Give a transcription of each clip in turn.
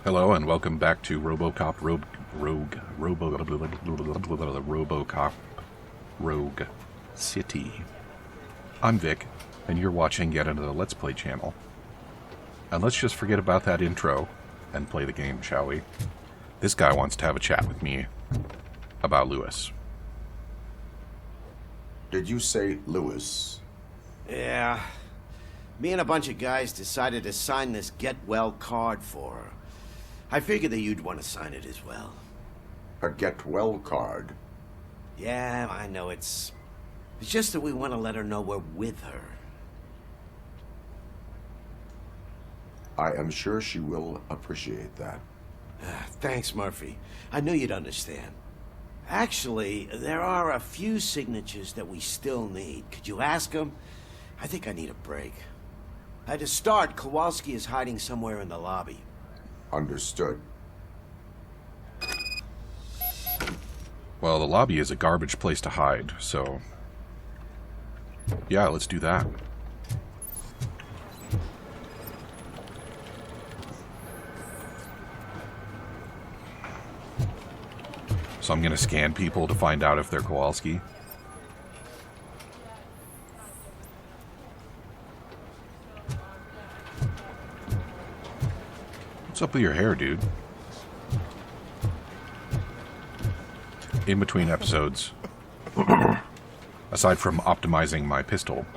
Hello and welcome back to Robocop Rogue City. I'm Vic, and you're watching yet another Let's Play channel. And let's just forget about that intro and play the game, shall we? This guy wants to have a chat with me about Lewis. Did you say Lewis? Yeah. Me and a bunch of guys decided to sign this get well card for her. I figured that you'd want to sign it as well. A get well card? Yeah, I know it's just that we want to let her know we're with her. I am sure she will appreciate that. Thanks, Murphy. I knew you'd understand. Actually, there are a few signatures that we still need. Could you ask them? I think I need a break. To start, Kowalski is hiding somewhere in the lobby. Understood. Well, the lobby is a garbage place to hide, so... yeah, let's do that. So I'm gonna scan people to find out if they're Kowalski. What's up with your hair, dude? In between episodes, aside from optimizing my pistol,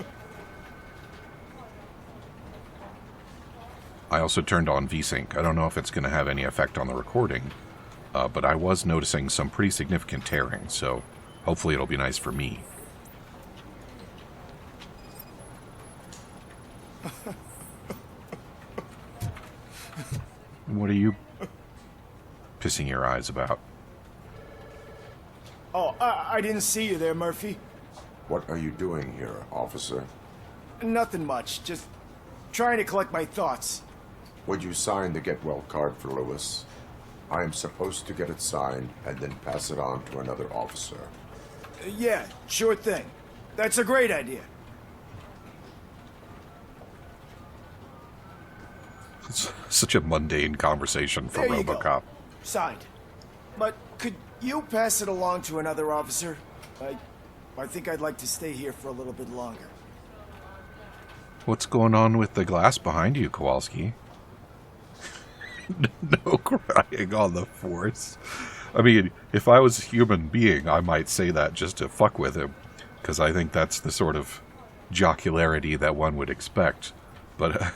I also turned on VSync. I don't know if it's going to have any effect on the recording, but I was noticing some pretty significant tearing, so hopefully it'll be nice for me. What are you pissing your eyes about? Oh, I didn't see you there, Murphy. What are you doing here, officer? Nothing much, just trying to collect my thoughts. Would you sign the get well card for Lewis? I am supposed to get it signed and then pass it on to another officer. Yeah, sure thing. That's a great idea. It's such a mundane conversation for There you Robocop. go. Signed. But could you pass it along to another officer? I think I'd like to stay here for a little bit longer. What's going on with the glass behind you, Kowalski? No crying on the force. I mean, if I was a human being, I might say that just to fuck with him, because I think that's the sort of jocularity that one would expect. But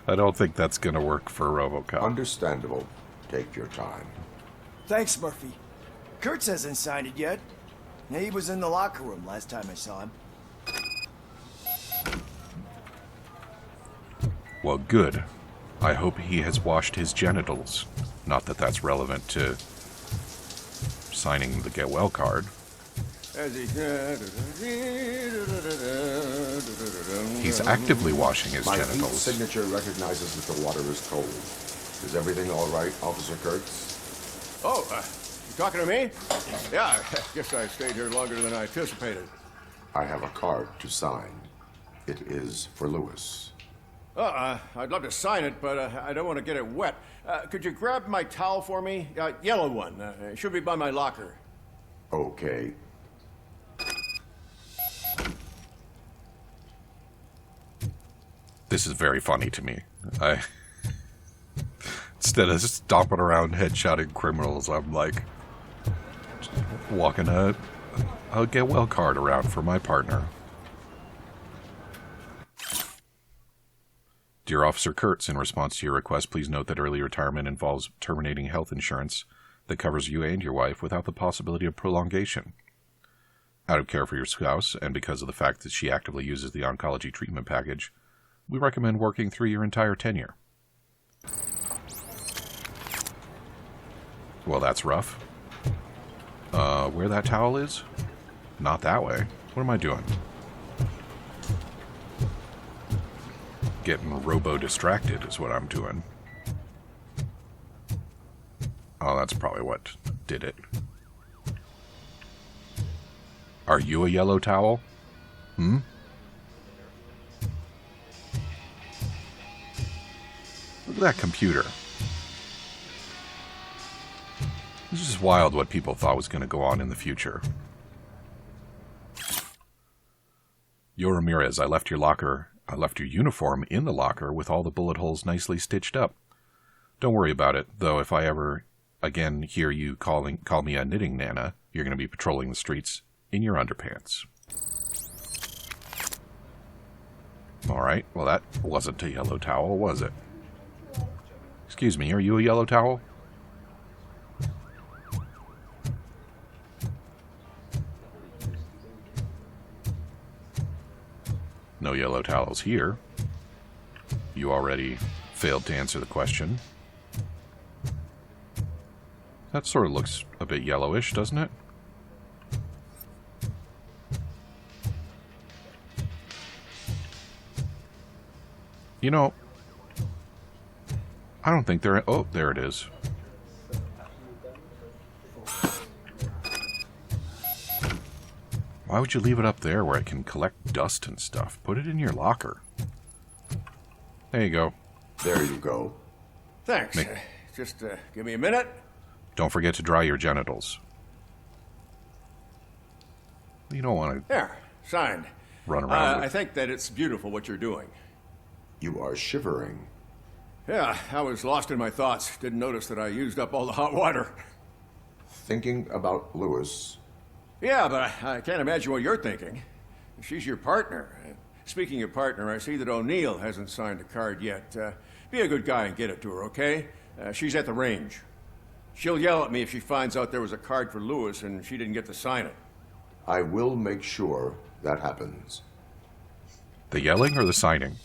I don't think that's going to work for Robocop. Understandable. Take your time. Thanks, Murphy. Kurtz hasn't signed it yet. He was in the locker room last time I saw him. Well, good. I hope he has washed his genitals. Not that that's relevant to signing the get well card. He's actively washing his My heat genitals. signature recognizes that the water is cold. Is everything all right, Officer Kurtz? Oh, you talking to me? Yeah, I guess I stayed here longer than I anticipated. I have a card to sign. It is for Lewis. I'd love to sign it, but I don't want to get it wet. Could you grab my towel for me? Yellow one. It should be by my locker. Okay. This is very funny to me. Instead of stomping around headshotting criminals, I'm like walking a get well card around for my partner. Dear Officer Kurtz, in response to your request, please note that early retirement involves terminating health insurance that covers you and your wife without the possibility of prolongation. Out of care for your spouse, and because of the fact that she actively uses the oncology treatment package, we recommend working through your entire tenure. Well, that's rough. Where that towel is? Not that way. What am I doing? Getting robo-distracted is what I'm doing. Oh, that's probably what did it. Are you a yellow towel? Look at that computer. This is just wild what people thought was going to go on in the future. Yo, Ramirez, I left your uniform in the locker with all the bullet holes nicely stitched up. Don't worry about it, though if I ever again hear you call me a knitting nana, you're going to be patrolling the streets in your underpants. Alright, well that wasn't a yellow towel, was it? Excuse me, are you a yellow towel? No yellow towels here. You already failed to answer the question. That sort of looks a bit yellowish, doesn't it? You know, I don't think there... Oh, there it is. Why would you leave it up there where it can collect dust and stuff? Put it in your locker. There you go. There you go. Thanks. Just give me a minute. Don't forget to dry your genitals. You don't want to There, signed. run around with... I think that it's beautiful what you're doing. You are shivering. Yeah, I was lost in my thoughts. Didn't notice that I used up all the hot water. Thinking about Lewis. Yeah, but I can't imagine what you're thinking. She's your partner. Speaking of partner, I see that O'Neill hasn't signed a card yet. Be a good guy and get it to her, okay? She's at the range. She'll yell at me if she finds out there was a card for Lewis and she didn't get to sign it. I will make sure that happens. The yelling or the signing?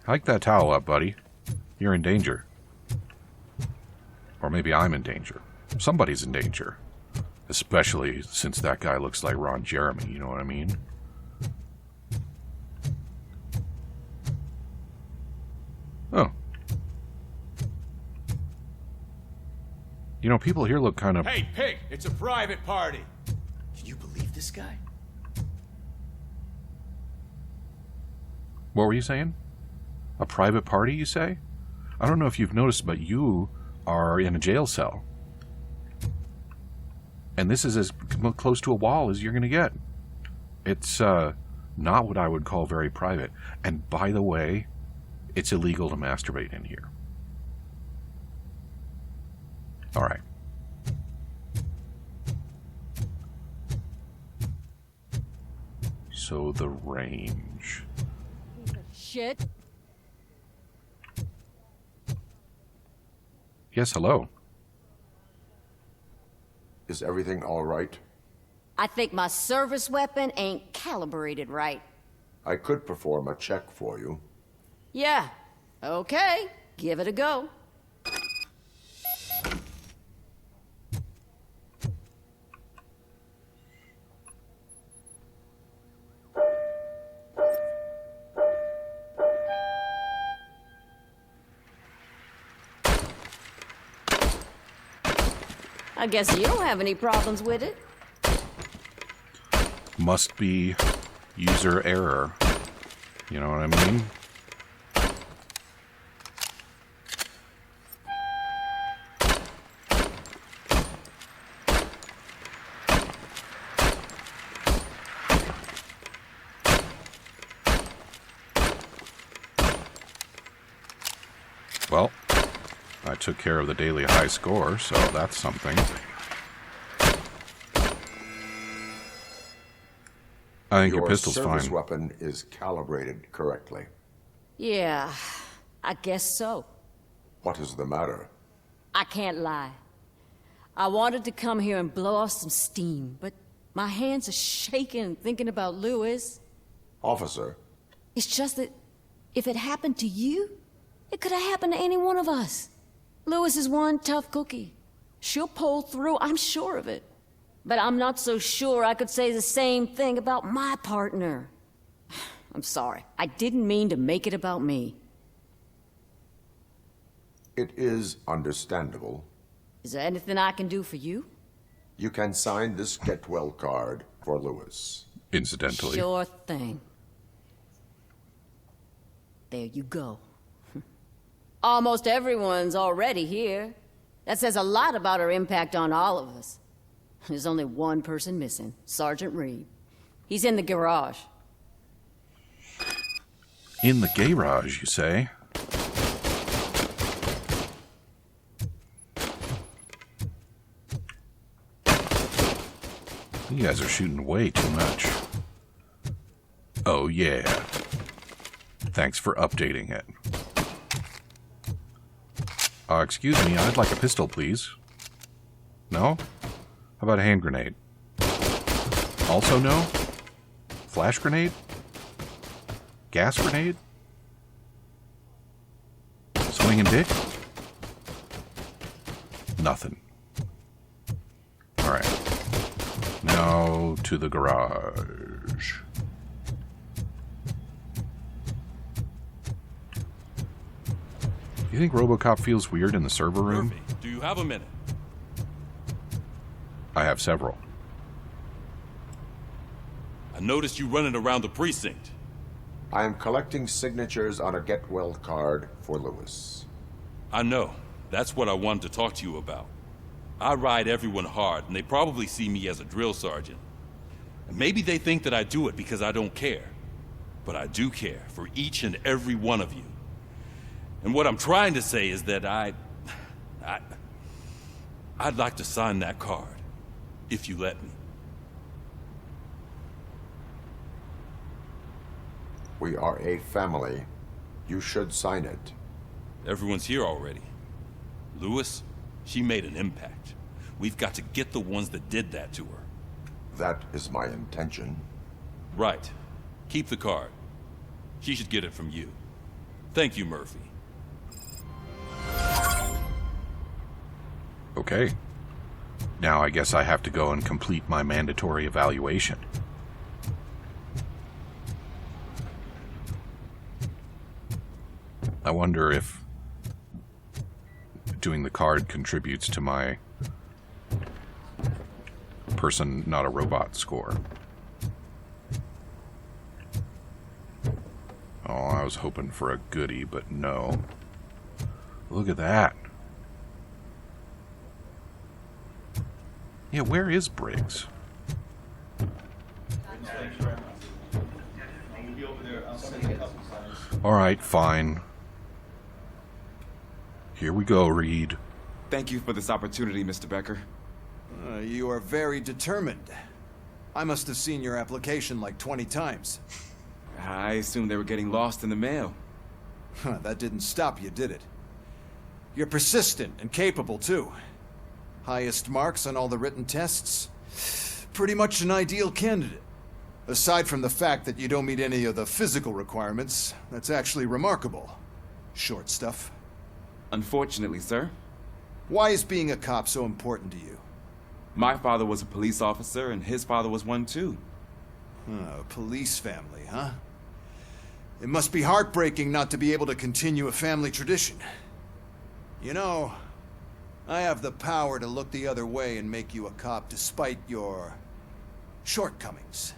Hike that towel up, buddy. You're in danger. Or maybe I'm in danger. Somebody's in danger. Especially since that guy looks like Ron Jeremy, you know what I mean? Oh. You know, people here look kind of... Hey, pig! It's a private party! Can you believe this guy? What were you saying? A private party, you say? I don't know if you've noticed, but you are in a jail cell. And this is as close to a wall as you're going to get. It's not what I would call very private. And by the way, it's illegal to masturbate in here. All right. So the range. Shit. Yes, hello. Is everything all right? I think my service weapon ain't calibrated right. I could perform a check for you. Yeah. Okay. Give it a go. I guess you don't have any problems with it. Must be user error. You know what I mean? Well, I took care of the daily high score, so that's something. I think your pistol's service fine. weapon is calibrated correctly. Yeah, I guess so. What is the matter? I can't lie. I wanted to come here and blow off some steam, but my hands are shaking thinking about Lewis. Officer, It's just that if it happened to you, it could have happened to any one of us. Lewis is one tough cookie. She'll pull through, I'm sure of it. But I'm not so sure I could say the same thing about my partner. I'm sorry. I didn't mean to make it about me. it is understandable. Is there anything I can do for you? You can sign this get well card for Lewis. Incidentally. Sure thing. There you go. Almost everyone's already here. That says a lot about her impact on all of us. There's only one person missing, Sergeant Reed. He's in the garage. In the garage, you say? You guys are shooting way too much. Oh, yeah. Thanks for updating it. Excuse me, I'd like a pistol, please. No? How about a hand grenade? Also no? Flash grenade? Gas grenade? Swinging dick? Nothing. Alright. Now to the garage. You think Robocop feels weird in the server room? Murphy, do you have a minute? I have several. I noticed you running around the precinct. I am collecting signatures on a get well card for Lewis. I know. That's what I wanted to talk to you about. I ride everyone hard, and they probably see me as a drill sergeant. And maybe they think that I do it because I don't care. But I do care for each and every one of you. And what I'm trying to say is that I'd like to sign that card, if you let me. We are a family. You should sign it. Everyone's here already. Lewis, she made an impact. We've got to get the ones that did that to her. That is my intention. Right. Keep the card. She should get it from you. Thank you, Murphy. Okay. Now I guess I have to go and complete my mandatory evaluation. I wonder if doing the card contributes to my person not a robot score. Oh, I was hoping for a goodie, but no. Look at that. Yeah, where is Briggs? Alright, fine. Here we go, Reed. Thank you for this opportunity, Mr. Becker. You are very determined. I must have seen your application like 20 times. I assumed they were getting lost in the mail. That didn't stop you, did it? You're persistent and capable, too. Highest marks on all the written tests. Pretty much an ideal candidate. Aside from the fact that you don't meet any of the physical requirements, that's actually remarkable. Short stuff. Unfortunately, sir. Why is being a cop so important to you? My father was a police officer, and his father was one, too. A police family, huh? It must be heartbreaking not to be able to continue a family tradition. You know, I have the power to look the other way and make you a cop despite your shortcomings.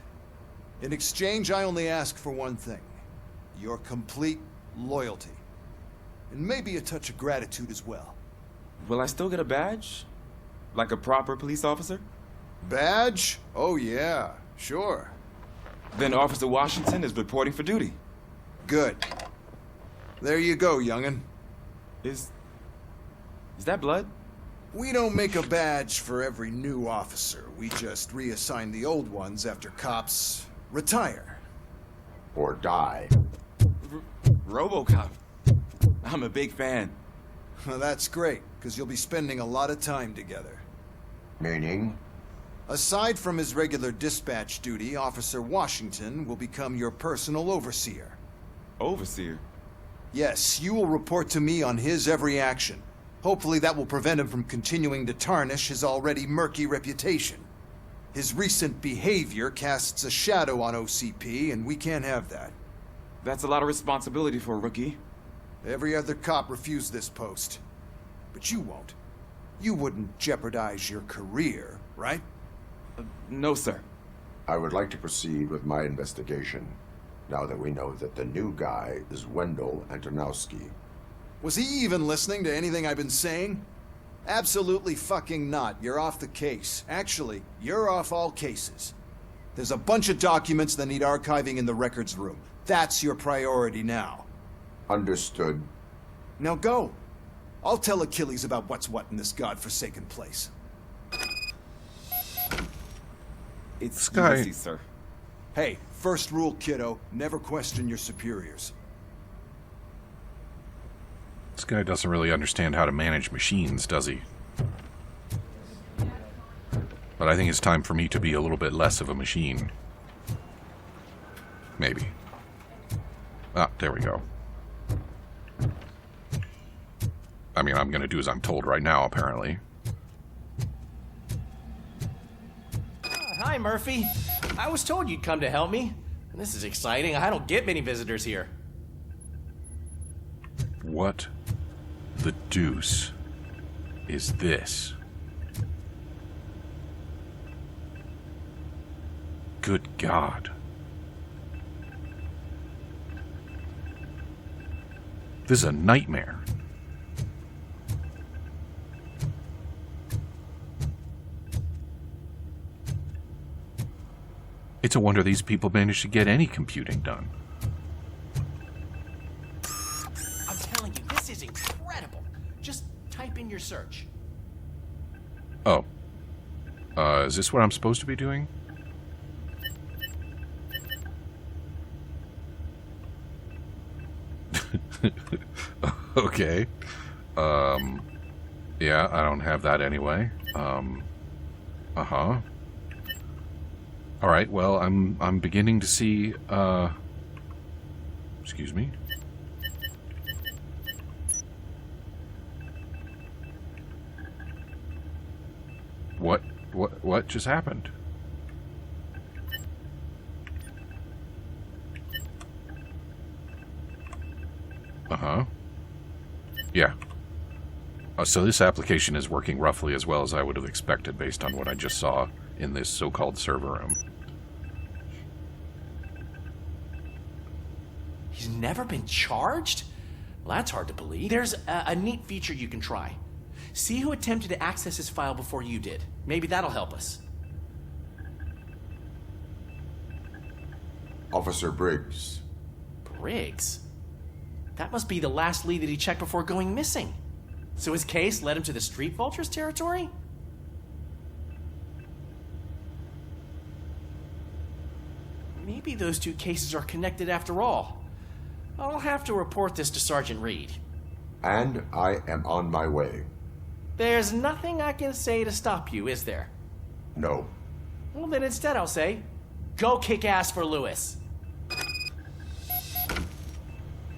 In exchange, I only ask for one thing. Your complete loyalty. And maybe a touch of gratitude as well. Will I still get a badge? Like a proper police officer? Badge? Oh yeah, sure. Then Officer Washington is reporting for duty. Good. There you go, young'un. Is that blood? We don't make a badge for every new officer. We just reassign the old ones after cops retire. Or die. Robocop. I'm a big fan. Well, that's great, because you'll be spending a lot of time together. Meaning? Aside from his regular dispatch duty, Officer Washington will become your personal overseer. Overseer? Yes, you will report to me on his every action. Hopefully that will prevent him from continuing to tarnish his already murky reputation. His recent behavior casts a shadow on OCP, and we can't have that. That's a lot of responsibility for a rookie. Every other cop refused this post. But you won't. You wouldn't jeopardize your career, right? No, sir. I would like to proceed with my investigation. now that we know that the new guy is Wendell Antonowski. Was he even listening to anything I've been saying? Absolutely fucking not. You're off the case. Actually, you're off all cases. There's a bunch of documents that need archiving in the records room. That's your priority now. Understood. Now go. I'll tell Achilles about what's what in this godforsaken place. It's Sky. easy, sir. Hey, first rule, kiddo. Never question your superiors. This guy doesn't really understand how to manage machines, does he? But I think it's time for me to be a little bit less of a machine. Maybe. Ah, there we go. I mean, I'm going to do as I'm told right now, apparently. Hi, Murphy. I was told you'd come to help me. And this is exciting. I don't get many visitors here. What the deuce is this? Good God. This is a nightmare. It's a wonder these people managed to get any computing done. I'm telling you, this is incredible. Just type in your search. Oh. Is this what I'm supposed to be doing? Okay. Yeah, I don't have that anyway. Uh-huh. Alright, well, I'm beginning to see, excuse me. What just happened? Uh-huh. Yeah. So this application is working roughly as well as I would have expected based on what I just saw in this so-called server room. He's never been charged? Well, that's hard to believe. There's a neat feature you can try. See who attempted to access his file before you did. Maybe that'll help us. Officer Briggs. Briggs? That must be the last lead that he checked before going missing. So his case led him to the Street Vultures territory? Maybe those two cases are connected after all. I'll have to report this to Sergeant Reed. And I am on my way. There's nothing I can say to stop you, is there? No. Well, then instead I'll say, go kick ass for Lewis.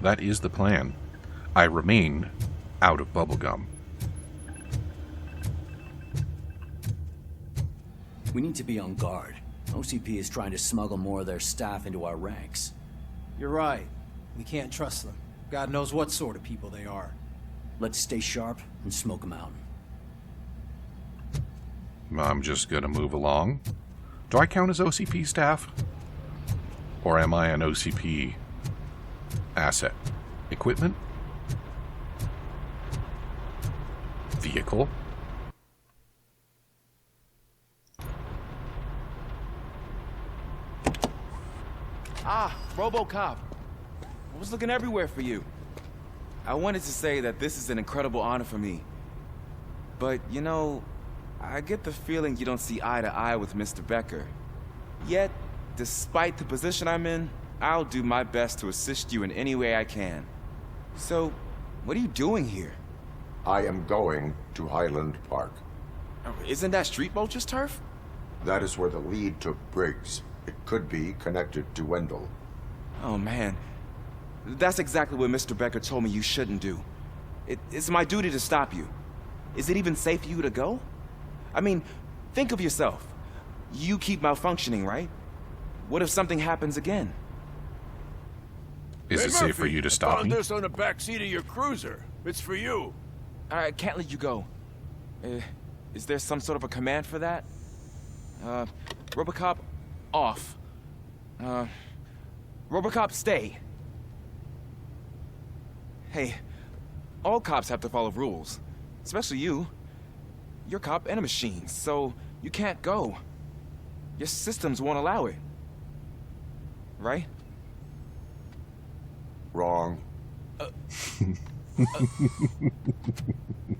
That is the plan. I remain out of bubblegum. We need to be on guard. OCP is trying to smuggle more of their staff into our ranks. You're right. We can't trust them. God knows what sort of people they are. Let's stay sharp and smoke them out. I'm just gonna move along. Do I count as OCP staff? Or am I an OCP asset? Equipment? Vehicle? Ah, Robocop. I was looking everywhere for you. I wanted to say that this is an incredible honor for me. But, you know, I get the feeling you don't see eye to eye with Mr. Becker. Yet, despite the position I'm in, I'll do my best to assist you in any way I can. So, what are you doing here? I am going to Highland Park. Isn't that Street Vulture's turf? That is where the lead took Briggs. It could be connected to Wendell. Oh, man. That's exactly what Mr. Becker told me you shouldn't do. It's my duty to stop you. Is it even safe for you to go? I mean, think of yourself. You keep malfunctioning, right? What if something happens again? Is it safe for you to stop me? Found this on the back seat of your cruiser. It's for you. I can't let you go. Is there some sort of a command for that? Robocop, off. Robocop, stay. Hey, all cops have to follow rules. Especially you. You're a cop and a machine, so you can't go. Your systems won't allow it. Right? Wrong.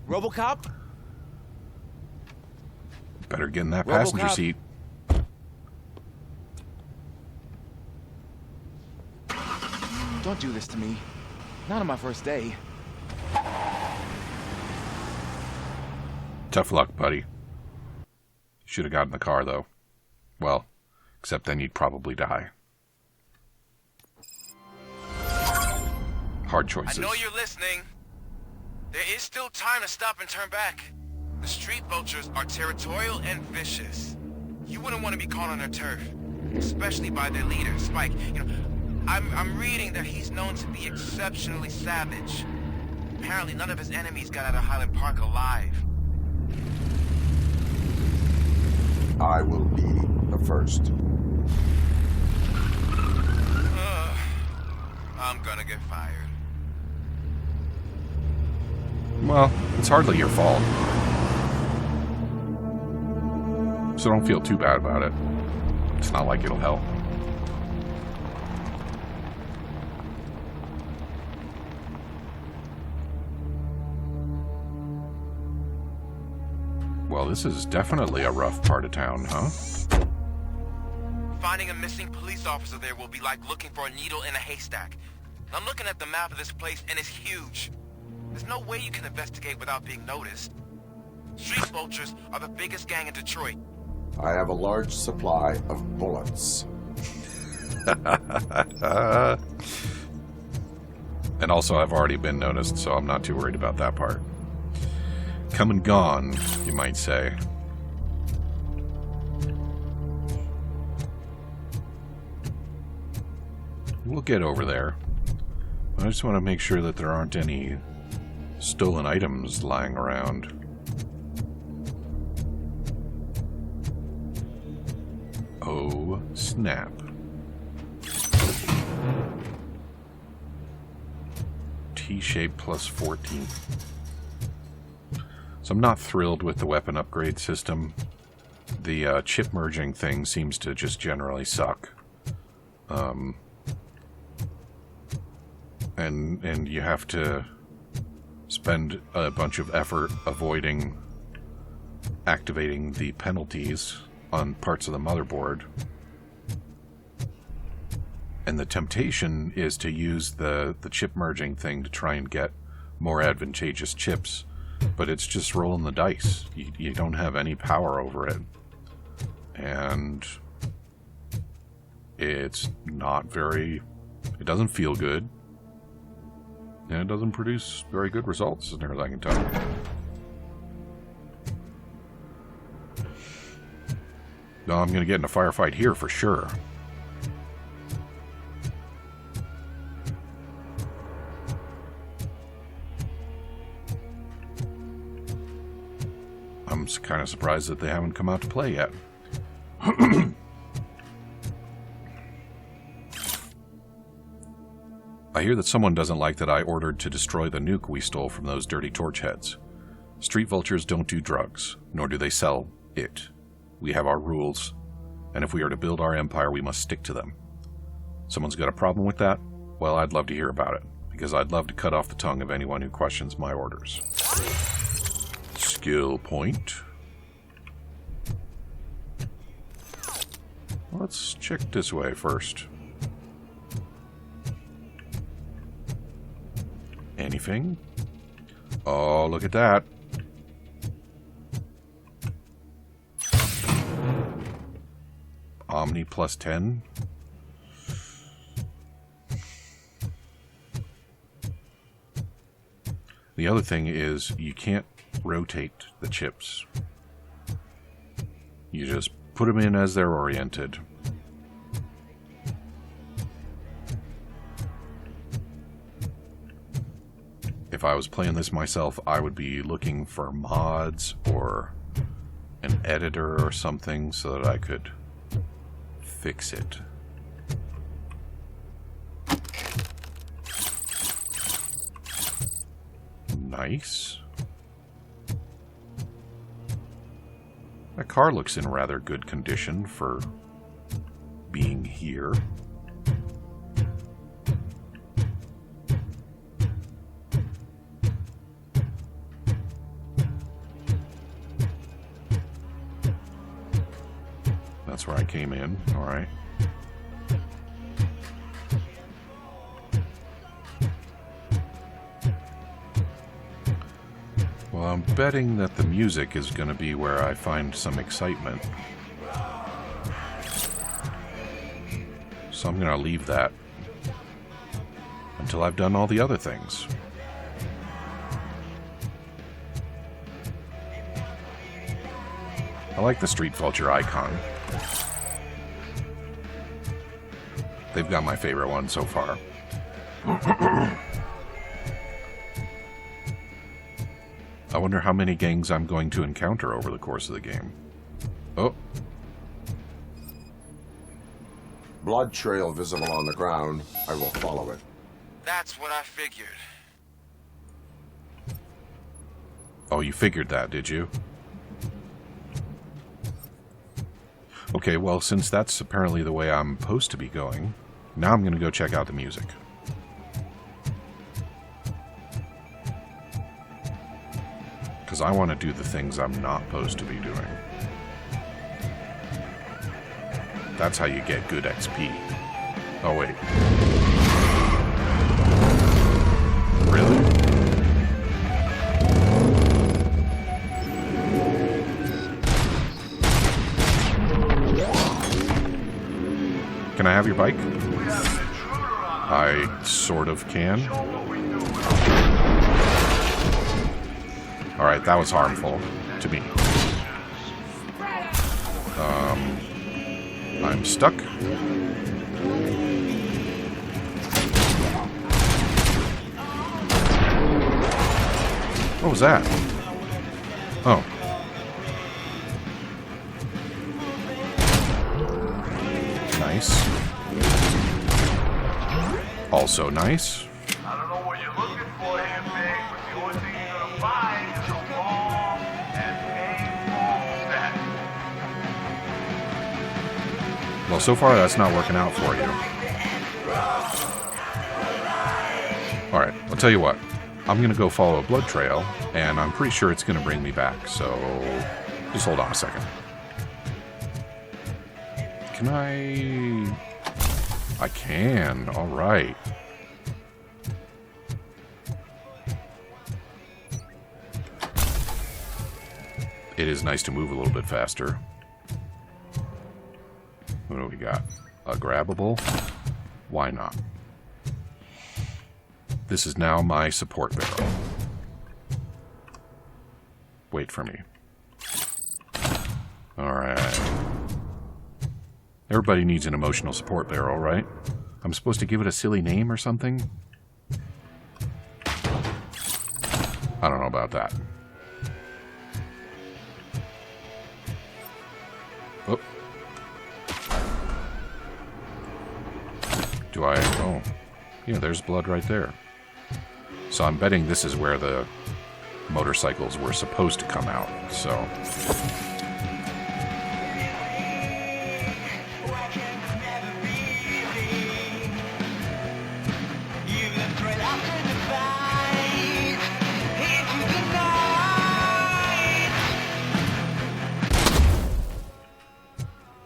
Robocop? Better get in that passenger Robocop. seat. Don't do this to me. Not on my first day. Tough luck, buddy. Should have gotten in the car, though. Well, except then you'd probably die. Hard choices. I know you're listening. There is still time to stop and turn back. The street vultures are territorial and vicious. You wouldn't want to be caught on their turf, especially by their leader, Spike. You know, I'm reading that he's known to be exceptionally savage. Apparently, none of his enemies got out of Highland Park alive. I will be the first. I'm gonna get fired. Well, it's hardly your fault. So don't feel too bad about it. It's not like it'll help. Well, this is definitely a rough part of town, huh? Finding a missing police officer there will be like looking for a needle in a haystack. I'm looking at the map of this place, and it's huge. There's no way you can investigate without being noticed. Street vultures are the biggest gang in Detroit. I have a large supply of bullets. And also, I've already been noticed, so I'm not too worried about that part. Come and gone, you might say. We'll get over there. I just want to make sure that there aren't any stolen items lying around. Oh, snap. T-shape plus 14. So I'm not thrilled with the weapon upgrade system. The chip merging thing seems to just generally suck. And you have to spend a bunch of effort avoiding activating the penalties on parts of the motherboard. And the temptation is to use the chip merging thing to try and get more advantageous chips, but it's just rolling the dice. You don't have any power over it. And it's not very... It doesn't feel good. And it doesn't produce very good results, as near as I can tell. No, I'm going to get in a firefight here for sure. I'm kind of surprised that they haven't come out to play yet. I hear that someone doesn't like that I ordered to destroy the nuke we stole from those dirty torch heads. Street vultures don't do drugs, nor do they sell it. We have our rules, and if we are to build our empire, we must stick to them. Someone's got a problem with that? Well, I'd love to hear about it, because I'd love to cut off the tongue of anyone who questions my orders. Skill point. Let's check this way first. Anything? Oh, look at that. Omni plus 10. The other thing is you can't rotate the chips. You just put them in as they're oriented. If I was playing this myself, I would be looking for mods or an editor or something so that I could fix it. Nice. That car looks in rather good condition for being here. That's where I came in. All right. Well, I'm betting that the music is going to be where I find some excitement. So I'm going to leave that until I've done all the other things. I like the Street Vulture icon. They've got my favorite one so far. I wonder how many gangs I'm going to encounter over the course of the game. Oh. Blood trail visible on the ground. I will follow it. That's what I figured. Oh, you figured that, did you? Okay, well, since that's apparently the way I'm supposed to be going, now I'm going to go check out the music. Because I want to do the things I'm not supposed to be doing. That's how you get good XP. Oh, wait. Really? Can I have your bike? I sort of can. Alright, that was harmful to me. I'm stuck. What was that? Oh. Nice. Also nice. I don't know what you're looking for here, Big, but the only thing you're gonna find is a long and painful step. Well, so far that's not working out for you. Alright, I'll tell you what. I'm gonna go follow a blood trail, and I'm pretty sure it's gonna bring me back, so just hold on a second. Can I can. Alright. It is nice to move a little bit faster. What do we got? A grabbable? Why not? This is now my support barrel. Wait for me. Alright. Everybody needs an emotional support barrel, right? I'm supposed to give it a silly name or something? I don't know about that. Oh. Do I... Oh. Yeah, there's blood right there. So I'm betting this is where the motorcycles were supposed to come out, so...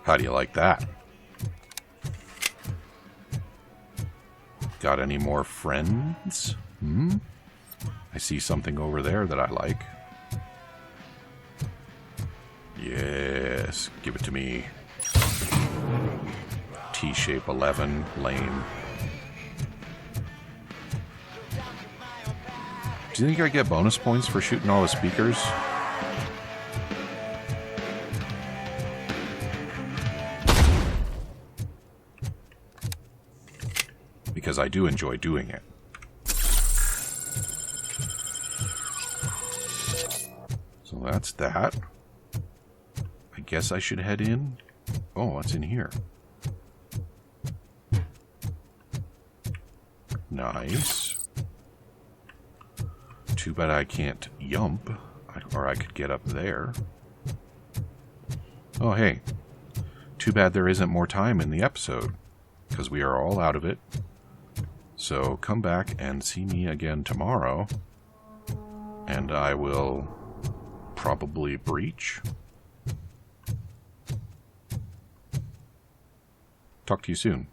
How do you like that? Got any more friends? I see something over there that I like. Yes, give it to me. T-shape 11, lame. Do you think I get bonus points for shooting all the speakers? Because I do enjoy doing it. So that's that. I guess I should head in. Oh, what's in here? Nice. Too bad I can't yump, or I could get up there. Oh, hey. Too bad there isn't more time in the episode, because we are all out of it. So come back and see me again tomorrow, and I will probably breach. Talk to you soon.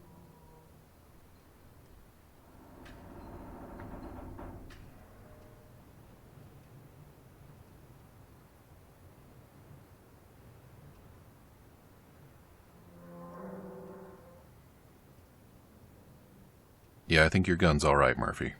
Yeah, I think your gun's all right, Murphy.